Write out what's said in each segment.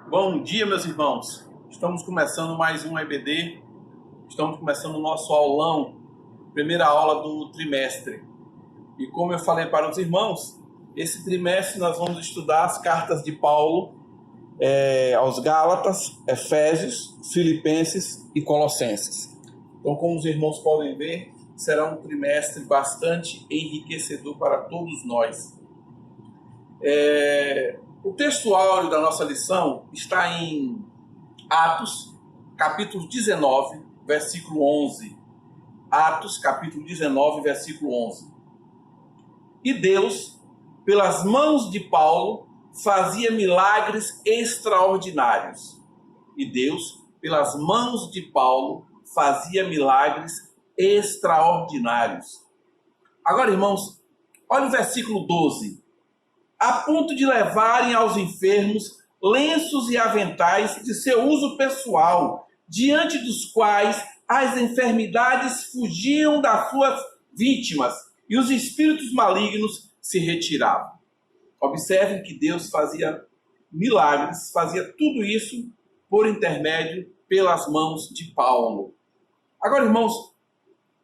Bom dia, meus irmãos. Estamos começando mais um EBD. Estamos começando o nosso aulão, primeira aula do trimestre. E como eu falei para os irmãos, esse trimestre nós vamos estudar as cartas de Paulo aos Gálatas, Efésios, Filipenses e Colossenses. Então, como os irmãos podem ver, será um trimestre bastante enriquecedor para todos nós. O texto áureo da nossa lição está em Atos, capítulo 19, versículo 11. Atos, capítulo 19, versículo 11. E Deus, pelas mãos de Paulo, fazia milagres extraordinários. E Deus, pelas mãos de Paulo, fazia milagres extraordinários. Agora, irmãos, olha o versículo 12. A ponto de levarem aos enfermos lenços e aventais de seu uso pessoal, diante dos quais as enfermidades fugiam das suas vítimas e os espíritos malignos se retiravam. Observem que Deus fazia milagres, fazia tudo isso por intermédio, pelas mãos de Paulo. Agora, irmãos,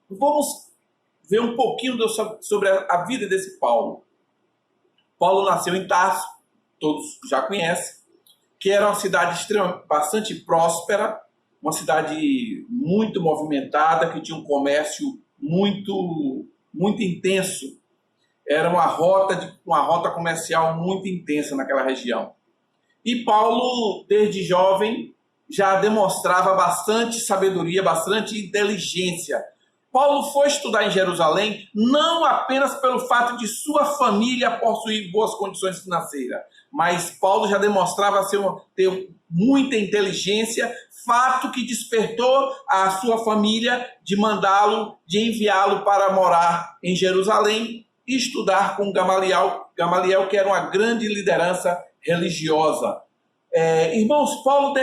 vamos ver um pouquinho sobre a vida desse Paulo. Paulo nasceu em Tarso, todos já conhecem, que era uma cidade bastante próspera, uma cidade muito movimentada, que tinha um comércio muito intenso. Era uma rota comercial muito intensa naquela região. E Paulo, desde jovem, já demonstrava bastante sabedoria, bastante inteligência. Paulo foi estudar em Jerusalém não apenas pelo fato de sua família possuir boas condições financeiras, mas Paulo já demonstrava ter muita inteligência, fato que despertou a sua família de enviá-lo para morar em Jerusalém e estudar com Gamaliel, que era uma grande liderança religiosa. Irmãos, Paulo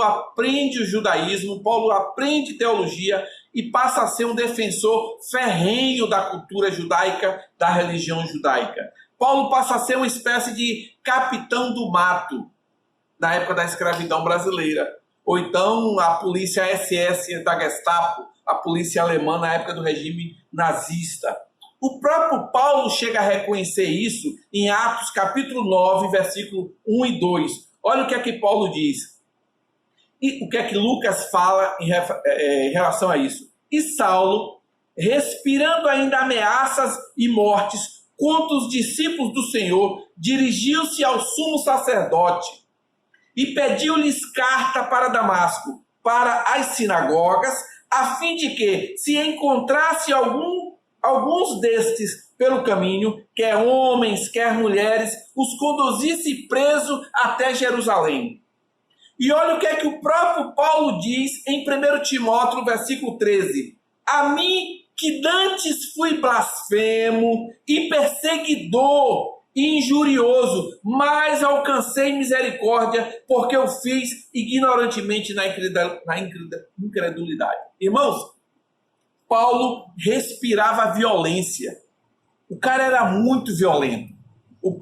aprende o judaísmo, Paulo aprende teologia e passa a ser um defensor ferrenho da cultura judaica, da religião judaica. Paulo passa a ser uma espécie de capitão do mato na época da escravidão brasileira, ou então a polícia SS da Gestapo, a polícia alemã na época do regime nazista. O próprio Paulo chega a reconhecer isso em Atos capítulo 9, versículo 1 e 2. Olha o que é que Paulo diz. E o que é que Lucas fala em relação a isso? E Saulo, respirando ainda ameaças e mortes contra os discípulos do Senhor, dirigiu-se ao sumo sacerdote e pediu-lhes carta para Damasco, para as sinagogas, a fim de que, se encontrasse alguns destes pelo caminho, quer homens, quer mulheres, os conduzisse preso até Jerusalém. E olha o que é que o próprio Paulo diz em 1 Timóteo, versículo 13. A mim, que dantes fui blasfemo e perseguidor e injurioso, mas alcancei misericórdia, porque eu fiz ignorantemente na incredulidade. Irmãos, Paulo respirava violência. O cara era muito violento. O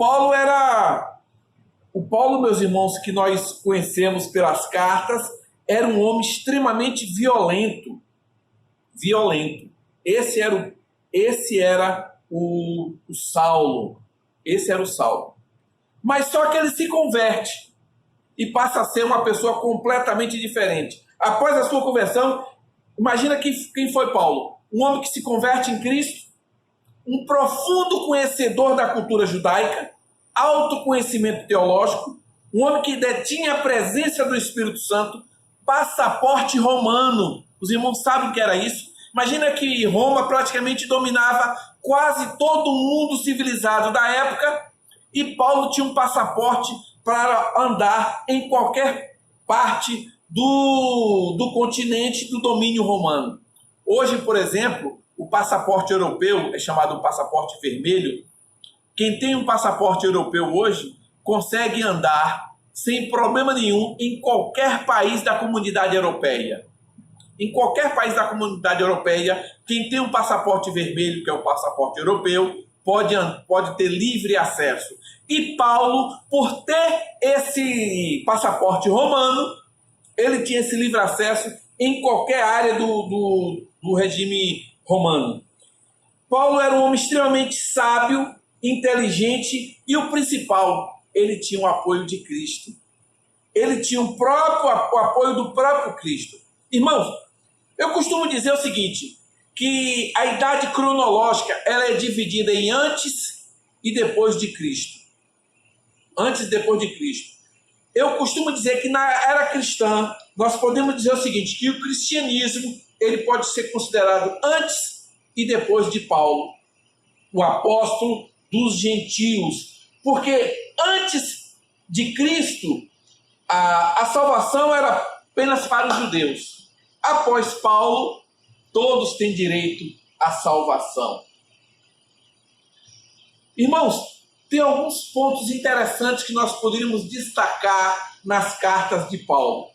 Paulo, meus irmãos, que nós conhecemos pelas cartas, era um homem extremamente violento. Esse era o Saulo. Esse era o Saulo. Mas só que ele se converte e passa a ser uma pessoa completamente diferente. Após a sua conversão, imagina quem foi Paulo. Um homem que se converte em Cristo, um profundo conhecedor da cultura judaica, autoconhecimento teológico, um homem que detinha a presença do Espírito Santo, passaporte romano. Os irmãos sabem o que era isso? Imagina que Roma praticamente dominava quase todo o mundo civilizado da época e Paulo tinha um passaporte para andar em qualquer parte do continente do domínio romano. Hoje, por exemplo, o passaporte europeu é chamado passaporte vermelho. Quem tem um passaporte europeu hoje consegue andar sem problema nenhum em qualquer país da comunidade europeia. Em qualquer país da comunidade europeia, quem tem um passaporte vermelho, que é o passaporte europeu, pode ter livre acesso. E Paulo, por ter esse passaporte romano, ele tinha esse livre acesso em qualquer área do regime romano. Paulo era um homem extremamente sábio, inteligente e o principal, ele tinha o apoio de Cristo. Ele tinha o apoio do próprio Cristo. Irmãos, eu costumo dizer o seguinte, que a idade cronológica ela é dividida em antes e depois de Cristo. Antes e depois de Cristo. Eu costumo dizer que na era cristã, nós podemos dizer o seguinte, que o cristianismo ele pode ser considerado antes e depois de Paulo, o apóstolo dos gentios. Porque antes de Cristo, a salvação era apenas para os judeus. Após Paulo, todos têm direito à salvação. Irmãos, tem alguns pontos interessantes que nós poderíamos destacar nas cartas de Paulo.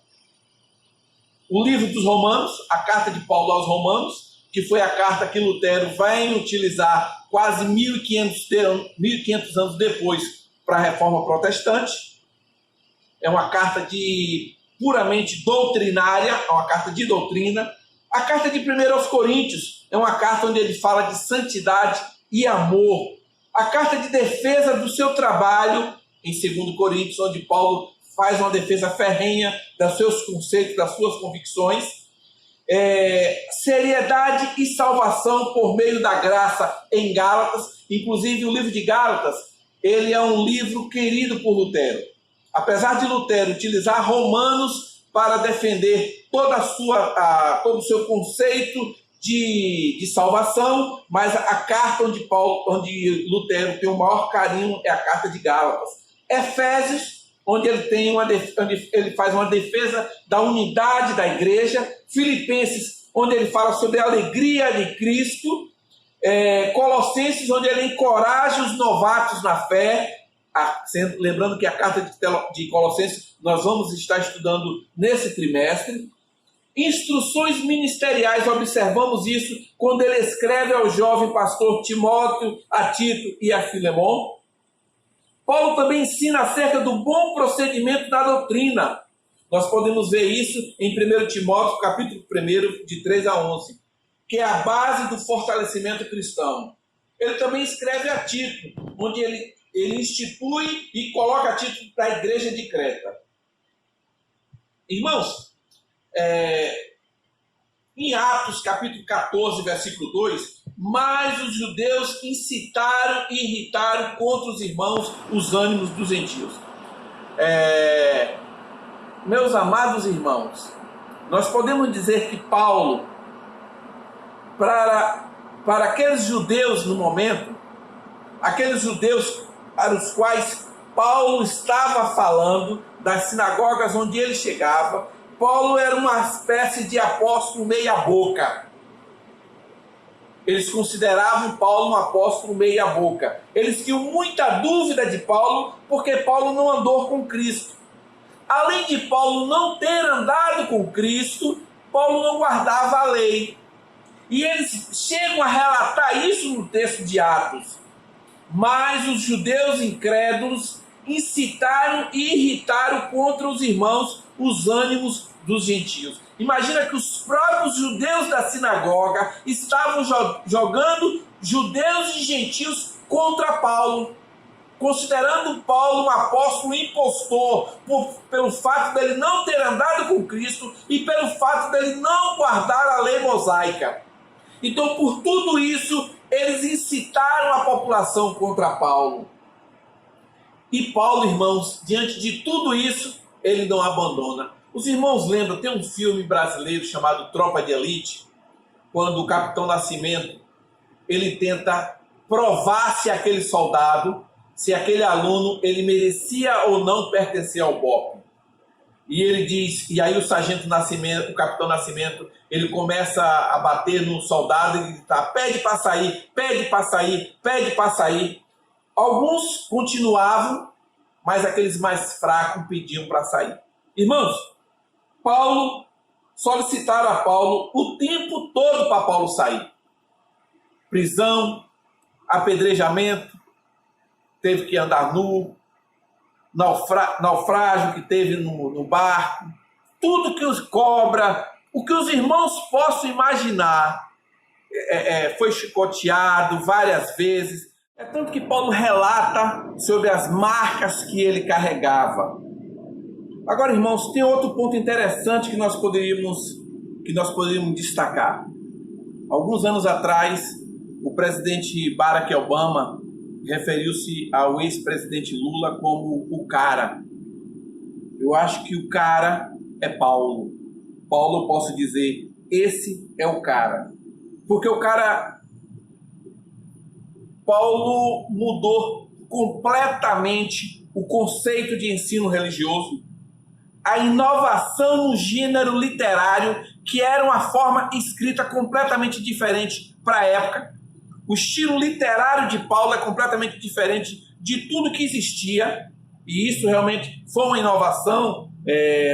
O livro dos Romanos, a carta de Paulo aos Romanos, que foi a carta que Lutero vai utilizar quase 1500 anos depois para a Reforma Protestante. É uma carta puramente doutrinária, é uma carta de doutrina. A carta de 1 aos Coríntios é uma carta onde ele fala de santidade e amor. A carta de defesa do seu trabalho, em 2 Coríntios, onde Paulo faz uma defesa ferrenha dos seus conceitos, das suas convicções. Seriedade e salvação por meio da graça em Gálatas. Inclusive, o livro de Gálatas, ele é um livro querido por Lutero. Apesar de Lutero utilizar Romanos para defender todo o seu conceito de salvação, mas a carta onde Lutero tem o maior carinho é a carta de Gálatas. Efésios, onde ele faz uma defesa da unidade da igreja. Filipenses, onde ele fala sobre a alegria de Cristo. Colossenses, onde ele encoraja os novatos na fé. Lembrando que a carta de Colossenses nós vamos estar estudando nesse trimestre. Instruções ministeriais, observamos isso quando ele escreve ao jovem pastor Timóteo, a Tito e a Filemon. Paulo também ensina acerca do bom procedimento da doutrina. Nós podemos ver isso em 1 Timóteo, capítulo 1, de 3 a 11, que é a base do fortalecimento cristão. Ele também escreve a Tito, onde ele institui e coloca a Tito da igreja de Creta. Irmãos, em Atos, capítulo 14, versículo 2, mas os judeus incitaram e irritaram contra os irmãos os ânimos dos gentios. Meus amados irmãos, nós podemos dizer que Paulo, para aqueles judeus no momento, aqueles judeus para os quais Paulo estava falando, das sinagogas onde ele chegava, Paulo era uma espécie de apóstolo meia-boca. Eles consideravam Paulo um apóstolo meia-boca. Eles tinham muita dúvida de Paulo, porque Paulo não andou com Cristo. Além de Paulo não ter andado com Cristo, Paulo não guardava a lei. E eles chegam a relatar isso no texto de Atos. Mas os judeus incrédulos incitaram e irritaram contra os irmãos os ânimos dos gentios. Imagina que os próprios judeus da sinagoga estavam jogando judeus e gentios contra Paulo, considerando Paulo um apóstolo impostor, pelo fato dele não ter andado com Cristo e pelo fato dele não guardar a lei mosaica. Então, por tudo isso, eles incitaram a população contra Paulo. E Paulo, irmãos, diante de tudo isso, ele não abandona. Os irmãos lembram, tem um filme brasileiro chamado Tropa de Elite, quando o Capitão Nascimento, ele tenta provar se aquele soldado, se aquele aluno, ele merecia ou não pertencer ao BOPE. E ele diz, e aí o sargento Nascimento, o Capitão Nascimento, ele começa a bater no soldado e gritar, pede para sair, pede para sair, pede para sair. Alguns continuavam, mas aqueles mais fracos pediam para sair. Irmãos, solicitaram a Paulo o tempo todo para Paulo sair. Prisão, apedrejamento, teve que andar nu, naufrágio que teve no barco, tudo que os cobra, o que os irmãos possam imaginar, foi chicoteado várias vezes. É tanto que Paulo relata sobre as marcas que ele carregava. Agora, irmãos, tem outro ponto interessante que nós poderíamos destacar. Alguns anos atrás, o presidente Barack Obama referiu-se ao ex-presidente Lula como o cara. Eu acho que o cara é Paulo. Paulo, eu posso dizer, esse é o cara. Porque Paulo mudou completamente o conceito de ensino religioso, a inovação no gênero literário, que era uma forma escrita completamente diferente para a época. O estilo literário de Paulo é completamente diferente de tudo que existia, e isso realmente foi uma inovação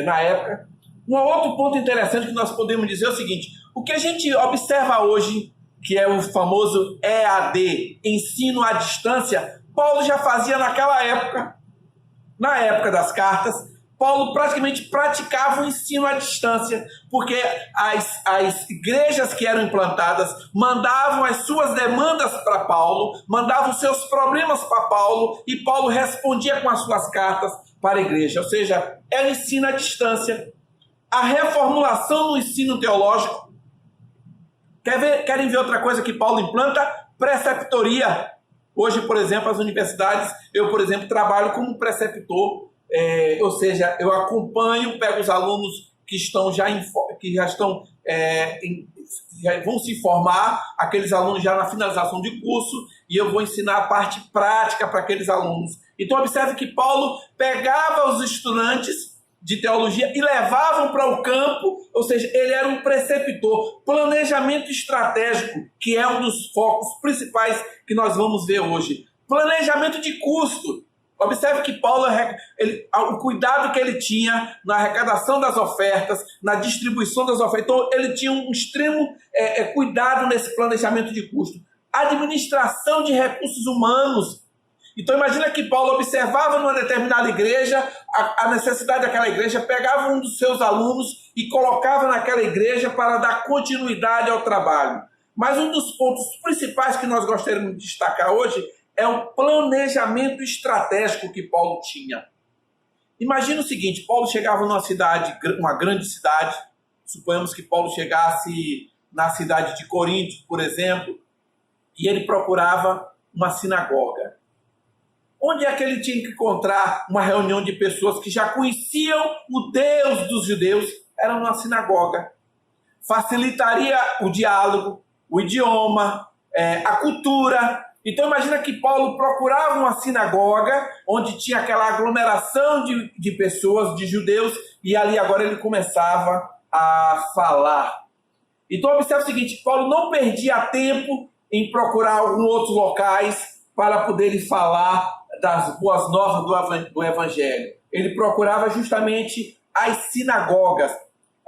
na época. Um outro ponto interessante que nós podemos dizer é o seguinte: o que a gente observa hoje, que é o famoso EAD, ensino à distância, Paulo já fazia naquela época. Na época das cartas, Paulo praticamente praticava o ensino à distância, porque as igrejas que eram implantadas mandavam as suas demandas para Paulo, mandavam os seus problemas para Paulo, e Paulo respondia com as suas cartas para a igreja. Ou seja, é o ensino à distância. A reformulação no ensino teológico. Querem ver outra coisa que Paulo implanta? Preceptoria. Hoje, por exemplo, as universidades, eu, por exemplo, trabalho como preceptor, ou seja, eu acompanho, pego os alunos que já vão se formar, aqueles alunos já na finalização de curso, e eu vou ensinar a parte prática para aqueles alunos. Então, observe que Paulo pegava os estudantes de teologia e levavam para o campo, ou seja, ele era um preceptor. Planejamento estratégico, que é um dos focos principais que nós vamos ver hoje. Planejamento de custo. Observe que Paulo, o cuidado que ele tinha na arrecadação das ofertas, na distribuição das ofertas. Então, ele tinha um extremo cuidado nesse planejamento de custo. Administração de recursos humanos. Então, imagina que Paulo observava numa determinada igreja a necessidade daquela igreja, pegava um dos seus alunos e colocava naquela igreja para dar continuidade ao trabalho. Mas um dos pontos principais que nós gostaríamos de destacar hoje é o planejamento estratégico que Paulo tinha. Imagina o seguinte: Paulo chegava numa cidade, uma grande cidade, suponhamos que Paulo chegasse na cidade de Corinto, por exemplo, e ele procurava uma sinagoga. Onde é que ele tinha que encontrar uma reunião de pessoas que já conheciam o Deus dos judeus? Era numa sinagoga. Facilitaria o diálogo, o idioma, a cultura. Então imagina que Paulo procurava uma sinagoga onde tinha aquela aglomeração de pessoas, de judeus, e ali agora ele começava a falar. Então observe o seguinte: Paulo não perdia tempo em procurar alguns outros locais para poder falar das boas novas do Evangelho. Ele procurava justamente as sinagogas.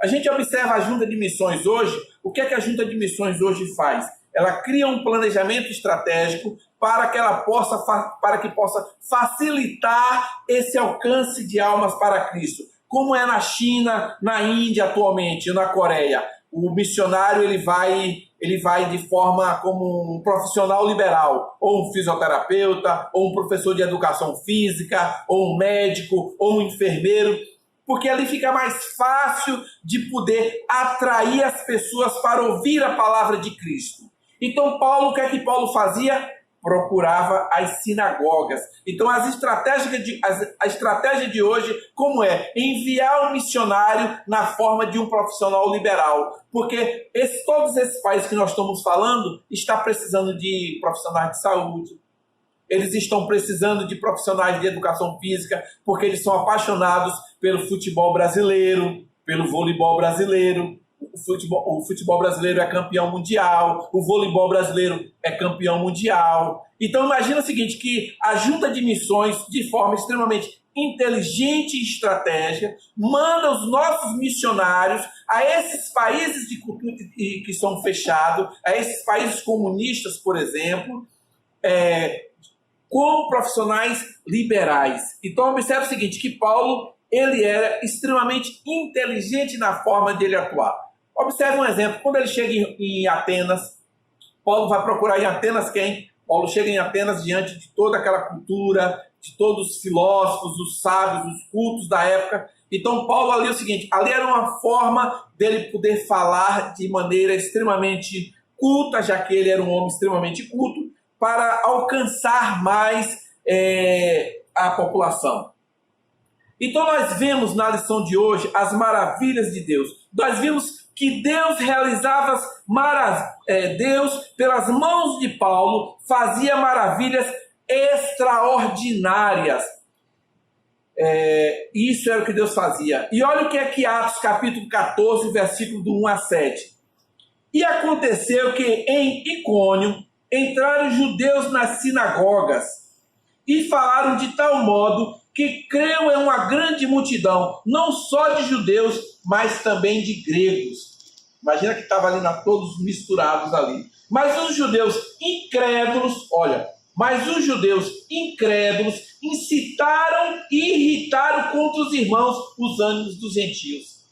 A gente observa a Junta de Missões hoje. O que é que a Junta de Missões hoje faz? Ela cria um planejamento estratégico para que possa facilitar esse alcance de almas para Cristo. Como é na China, na Índia atualmente, na Coreia. O missionário ele vai de forma como um profissional liberal, ou um fisioterapeuta, ou um professor de educação física, ou um médico, ou um enfermeiro, porque ali fica mais fácil de poder atrair as pessoas para ouvir a palavra de Cristo. Então Paulo, o que é que Paulo fazia? Procurava as sinagogas. Então a estratégia de hoje, como é? Enviar um missionário na forma de um profissional liberal. Porque todos esses países que nós estamos falando estão precisando de profissionais de saúde. Eles estão precisando de profissionais de educação física, porque eles são apaixonados pelo futebol brasileiro, pelo voleibol brasileiro. O futebol brasileiro é campeão mundial, o voleibol brasileiro é campeão mundial. Então imagina o seguinte, que a Junta de Missões, de forma extremamente inteligente e estratégica, manda os nossos missionários a esses países que são fechados, a esses países comunistas, por exemplo, como profissionais liberais. Então, observe o seguinte, que Paulo ele era extremamente inteligente na forma de ele atuar. Observe um exemplo, quando ele chega em Atenas, Paulo vai procurar em Atenas quem? Paulo chega em Atenas diante de toda aquela cultura, de todos os filósofos, os sábios, os cultos da época. Então Paulo ali é o seguinte, ali era uma forma dele poder falar de maneira extremamente culta, já que ele era um homem extremamente culto, para alcançar mais a população. Então nós vemos na lição de hoje as maravilhas de Deus. Nós vimos que Deus realizava Deus, pelas mãos de Paulo, fazia maravilhas extraordinárias. Isso era o que Deus fazia. E olha o que é que Atos capítulo 14, versículo do 1 a 7. E aconteceu que em Icônio entraram judeus nas sinagogas e falaram de tal modo que creu em uma grande multidão, não só de judeus, mas também de gregos. Imagina que estava ali todos misturados ali. Mas os judeus incrédulos incitaram e irritaram contra os irmãos os ânimos dos gentios.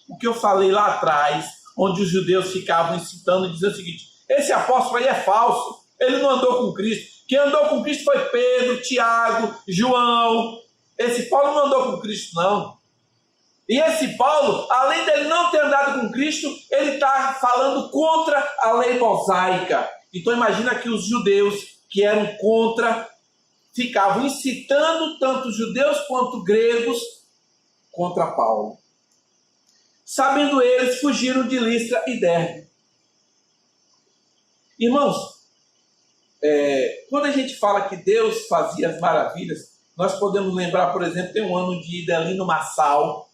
O que eu falei lá atrás, onde os judeus ficavam incitando e dizendo o seguinte, esse apóstolo aí é falso, ele não andou com Cristo. Quem andou com Cristo foi Pedro, Tiago, João. Esse Paulo não andou com Cristo, não. E esse Paulo, além dele não ter andado com Cristo, ele está falando contra a lei mosaica. Então imagina que os judeus que eram contra, ficavam incitando tanto judeus quanto gregos contra Paulo. Sabendo eles, fugiram de Listra e Derbe. Irmãos, quando a gente fala que Deus fazia as maravilhas, nós podemos lembrar, por exemplo, tem um ano de Delino Massal,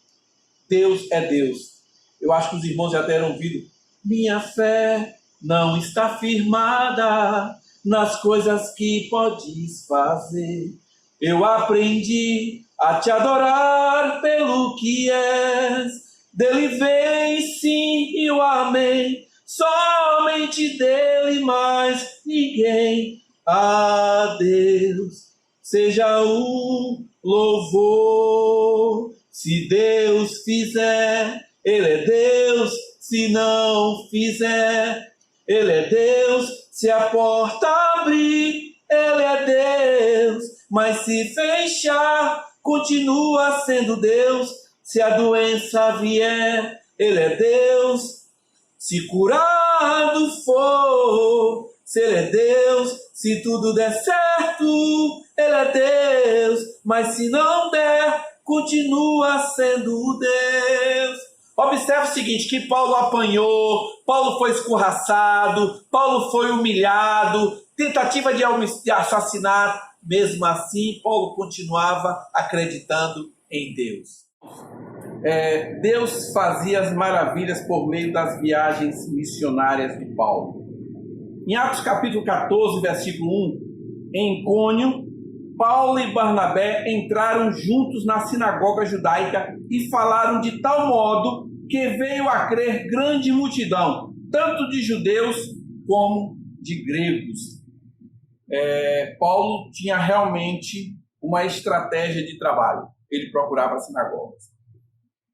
Deus é Deus. Eu acho que os irmãos já deram ouvido. Minha fé não está firmada nas coisas que podes fazer. Eu aprendi a te adorar pelo que és. Dele vem sim e o amém. Somente dele, mais ninguém. A Deus seja o louvor. Se Deus fizer, Ele é Deus. Se não fizer, Ele é Deus. Se a porta abrir, Ele é Deus. Mas se fechar, continua sendo Deus. Se a doença vier, Ele é Deus. Se curado for, se Ele é Deus. Se tudo der certo, Ele é Deus. Mas se não der, continua sendo Deus. Observe o seguinte, que Paulo apanhou, Paulo foi escorraçado, Paulo foi humilhado, tentativa de assassinato. Mesmo assim, Paulo continuava acreditando em Deus. Deus fazia as maravilhas por meio das viagens missionárias de Paulo. Em Atos capítulo 14, versículo 1, em Icônio, Paulo e Barnabé entraram juntos na sinagoga judaica e falaram de tal modo que veio a crer grande multidão, tanto de judeus como de gregos. Paulo tinha realmente uma estratégia de trabalho. Ele procurava as sinagogas.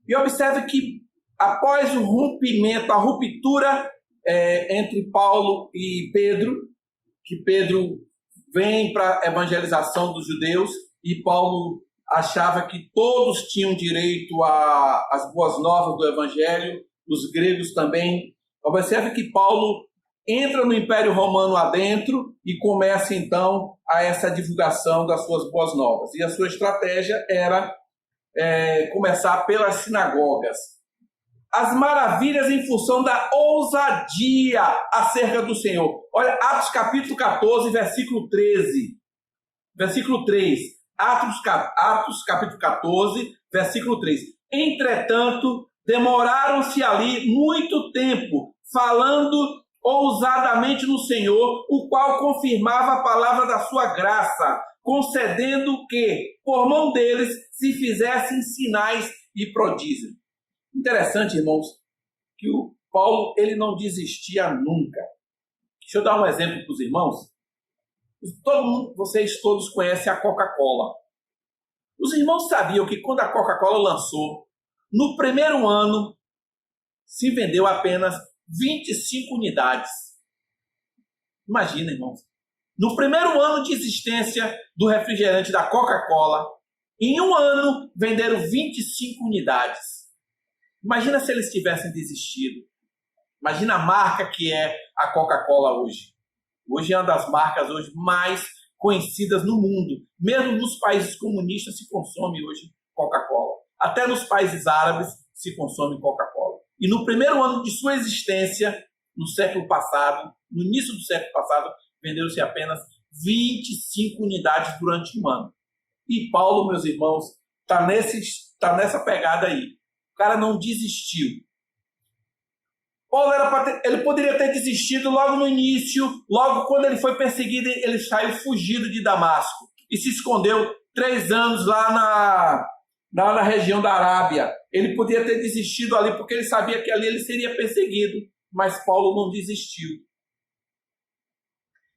E observe que após o rompimento, a ruptura entre Paulo e Pedro, que Pedro vem para a evangelização dos judeus e Paulo achava que todos tinham direito às boas novas do evangelho, os gregos também. Observe que Paulo entra no Império Romano adentro e começa então a essa divulgação das suas boas novas. E a sua estratégia era começar pelas sinagogas. As maravilhas em função da ousadia acerca do Senhor. Olha, Atos capítulo 14, versículo 13. Versículo 3. Atos capítulo 14, versículo 3. Entretanto, demoraram-se ali muito tempo, falando ousadamente no Senhor, o qual confirmava a palavra da sua graça, concedendo que, por mão deles, se fizessem sinais e prodígios. Interessante, irmãos, que o Paulo ele não desistia nunca. Deixa eu dar um exemplo para os irmãos. Vocês todos conhecem a Coca-Cola. Os irmãos sabiam que quando a Coca-Cola lançou, no primeiro ano, se vendeu apenas 25 unidades. Imagina, irmãos. No primeiro ano de existência do refrigerante da Coca-Cola, em um ano, venderam 25 unidades. Imagina se eles tivessem desistido. Imagina a marca que é a Coca-Cola hoje. Hoje é uma das marcas hoje mais conhecidas no mundo. Mesmo nos países comunistas se consome hoje Coca-Cola. Até nos países árabes se consome Coca-Cola. E no primeiro ano de sua existência, no século passado, no início do século passado, venderam-se apenas 25 unidades durante um ano. E Paulo, meus irmãos, está nessa pegada aí. O cara não desistiu. Paulo ele poderia ter desistido logo no início, logo quando ele foi perseguido, ele saiu fugido de Damasco e se escondeu 3 anos lá na região da Arábia. Ele podia ter desistido ali porque ele sabia que ali ele seria perseguido, mas Paulo não desistiu.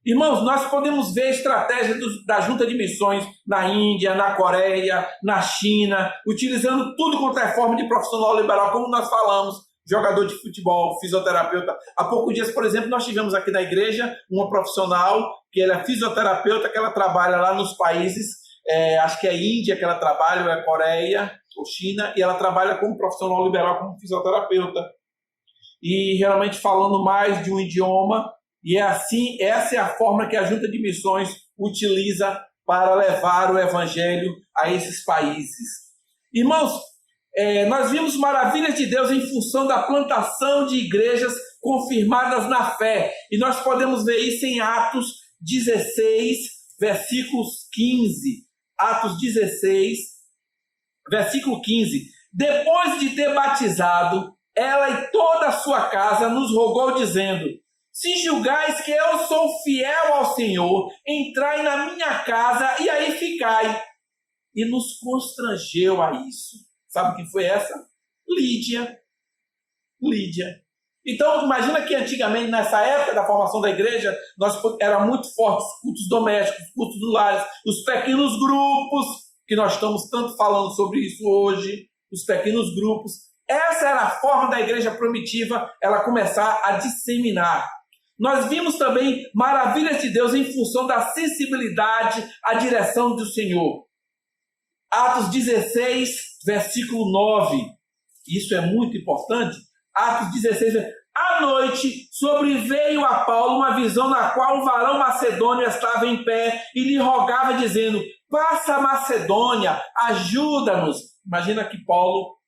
Irmãos, nós podemos ver a estratégia da Junta de Missões na Índia, na Coreia, na China, utilizando tudo quanto é forma de profissional liberal, como nós falamos, jogador de futebol, fisioterapeuta. Há poucos dias, por exemplo, nós tivemos aqui na igreja uma profissional que ela é fisioterapeuta, que ela trabalha lá nos países, acho que é Índia que ela trabalha, ou é Coreia, ou China, e ela trabalha como profissional liberal, como fisioterapeuta. E realmente falando mais de um idioma, e é assim, essa é a forma que a Junta de Missões utiliza para levar o evangelho a esses países. Irmãos, nós vimos maravilhas de Deus em função da plantação de igrejas confirmadas na fé. E nós podemos ver isso em Atos 16, versículos 15. Atos 16, versículo 15. Depois de ter batizado, ela e toda a sua casa nos rogou, dizendo: se julgais que eu sou fiel ao Senhor, entrai na minha casa e aí ficai. E nos constrangeu a isso. Sabe quem foi essa? Lídia. Então, imagina que antigamente, nessa época da formação da igreja, era muito forte os cultos domésticos, os cultos do lar, os pequenos grupos, que nós estamos tanto falando sobre isso hoje, os pequenos grupos. Essa era a forma da igreja primitiva, ela começar a disseminar. Nós vimos também maravilhas de Deus em função da sensibilidade à direção do Senhor. Atos 16, versículo 9. Isso é muito importante. Atos 16, à noite sobreveio a Paulo uma visão na qual um varão macedônio estava em pé e lhe rogava, dizendo: passa a Macedônia, ajuda-nos. Imagina que Paulo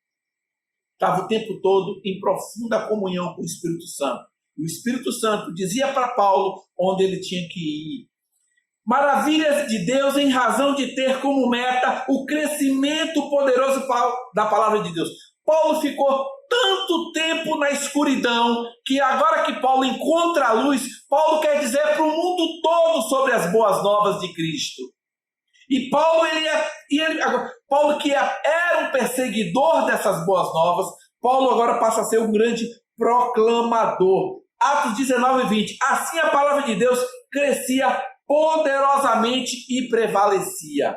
estava o tempo todo em profunda comunhão com o Espírito Santo. E o Espírito Santo dizia para Paulo onde ele tinha que ir. Maravilhas de Deus em razão de ter como meta o crescimento poderoso da palavra de Deus. Paulo ficou tanto tempo na escuridão que agora que Paulo encontra a luz, Paulo quer dizer para o mundo todo sobre as boas novas de Cristo. E Paulo, Paulo que era um perseguidor dessas boas novas, Paulo agora passa a ser um grande proclamador. Atos 19 e 20. Assim a palavra de Deus crescia poderosamente e prevalecia.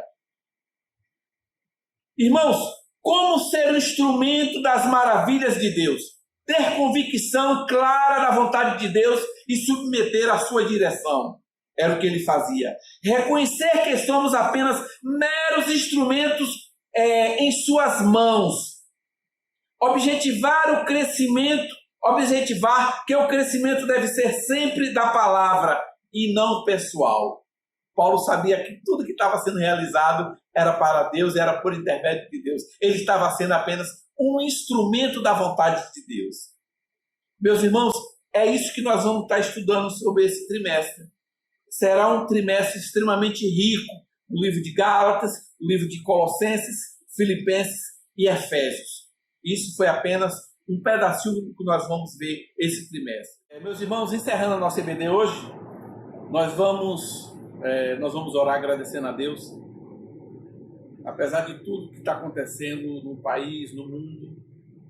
Irmãos, como ser um instrumento das maravilhas de Deus? Ter convicção clara da vontade de Deus e submeter a sua direção. Era o que ele fazia. Reconhecer que somos apenas meros instrumentos em suas mãos. Objetivar que o crescimento deve ser sempre da palavra e não pessoal. Paulo sabia que tudo que estava sendo realizado era para Deus, era por intermédio de Deus. Ele estava sendo apenas um instrumento da vontade de Deus. Meus irmãos, é isso que nós vamos estar estudando sobre esse trimestre. Será um trimestre extremamente rico. O livro de Gálatas, o livro de Colossenses, Filipenses e Efésios. Isso foi apenas um pedacinho do que nós vamos ver esse trimestre. Meus irmãos, encerrando a nossa EBD hoje, nós vamos orar agradecendo a Deus. Apesar de tudo que está acontecendo no país, no mundo,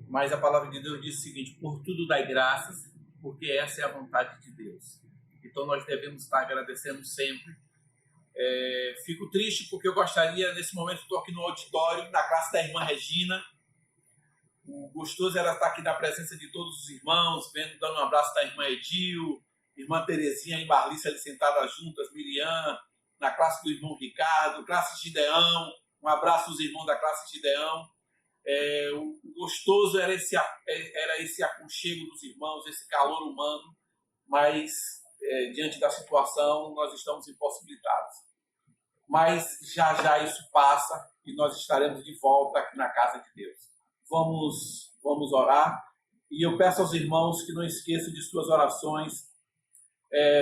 mas a palavra de Deus diz o seguinte: por tudo dai graças, porque essa é a vontade de Deus. Então nós devemos estar agradecendo sempre, Fico triste porque eu gostaria, nesse momento, estou aqui no auditório, na classe da irmã Regina. O gostoso era estar aqui na presença de todos os irmãos, dando um abraço da irmã Edil, irmã Terezinha e Marlice ali sentadas juntas, Miriam, na classe do irmão Ricardo, classe Gideão, um abraço aos irmãos da classe Gideão. O gostoso era esse aconchego dos irmãos, esse calor humano, mas diante da situação nós estamos impossibilitados. Mas já já isso passa e nós estaremos de volta aqui na casa de Deus. Vamos orar, e eu peço aos irmãos que não esqueçam de suas orações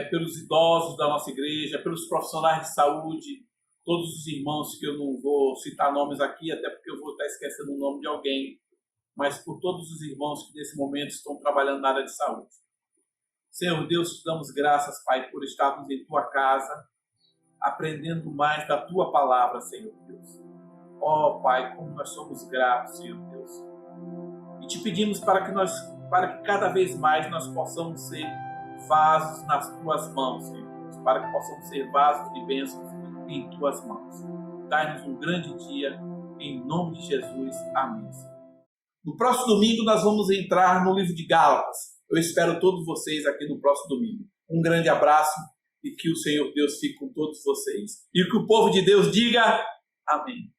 pelos idosos da nossa igreja, pelos profissionais de saúde, todos os irmãos que eu não vou citar nomes aqui, até porque eu vou estar esquecendo o nome de alguém, mas por todos os irmãos que nesse momento estão trabalhando na área de saúde. Senhor Deus, te damos graças, Pai, por estarmos em Tua casa, aprendendo mais da Tua palavra, Senhor Deus. Ó Pai, como nós somos gratos, Senhor Deus. E te pedimos para que cada vez mais nós possamos ser vasos nas Tuas mãos, Senhor Deus, para que possamos ser vasos de bênçãos em Tuas mãos. Dai-nos um grande dia, em nome de Jesus. Amém. No próximo domingo nós vamos entrar no livro de Gálatas. Eu espero todos vocês aqui no próximo domingo. Um grande abraço e que o Senhor Deus fique com todos vocês. E que o povo de Deus diga amém.